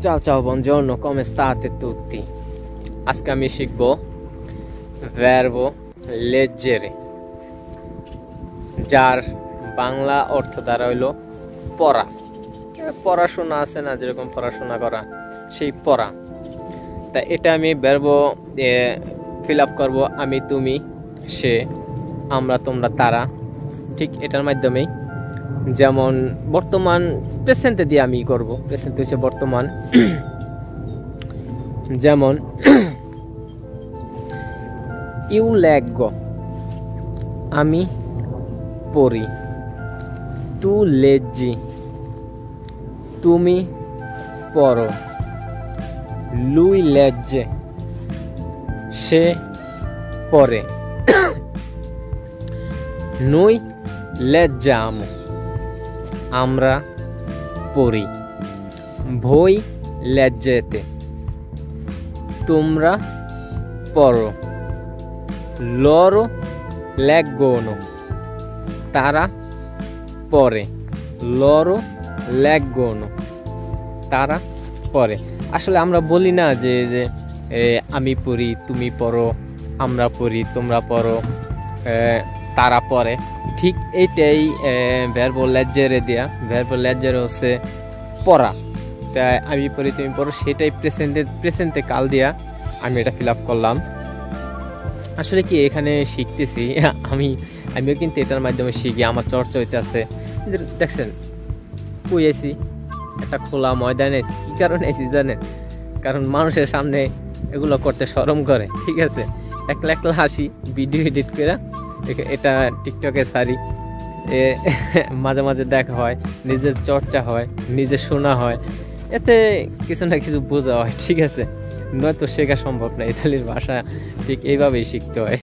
Ciao ciao, buongiorno, come state tutti? আজকে আমি শিখব verbo leggere, যার বাংলা অর্থ দ্বারা হইলো পড়া। পড়াশোনা আছে না, যেরকম পড়াশোনা করা, সেই পড়া। তা এটা আমি verbo ফিল আপ করবো, আমি, তুমি, সে, আমরা, তোমরা, তারা। ঠিক এটার মাধ্যমেই, যেমন বর্তমান প্রেজেন্টে দিয়ে আমি করব। প্রেজেন্ট হচ্ছে বর্তমান। যেমন ইউ লেগো, আমি পড়ি। তু লেজি, তুমি পড়ো। লুই লেজে, সে পড়ে। নুই লেজ্জামো, আমরা পড়ি। ভই লেজ্জেতে, তোমরা পড়ো। লরো লেগোনো, তারা পড়ে। লরো লেগোনো, তারা পড়ে। আসলে আমরা বলি না যে আমি পড়ি, তুমি পড়ো, আমরা পড়ি, তোমরা পড়ো, তারা পড়ে। ঠিক এইটাই verbo leggere দেয়া। verbo leggere হচ্ছে পড়া। তাই আমি পড়ি, তুমি পড়ো, সেটাই প্রেজেন্টে কাল দিয়া আমি এটা ফিল আপ করলাম। আসলে কি এখানে শিখতেছি আমিও কিন্তু এটার মাধ্যমে শিখি, আমার চর্চা হইতে আছে। দেখছেন কই আছি, একটা খোলা ময়দানে। কি কারণে আছি জানেন? কারণ মানুষের সামনে এগুলো করতে শরম করে। ঠিক আছে, একলা একলা হাসি, ভিডিও এডিট করে এটা টিকটকে ছাড়ি। মাঝে মাঝে দেখা হয়, নিজের চর্চা হয়, নিজে শোনা হয়, এতে কিছু না কিছু বোঝা হয়। ঠিক আছে, নয়তো শেখা সম্ভব না। ইতালির ভাষা ঠিক এইভাবেই শিখতে হয়।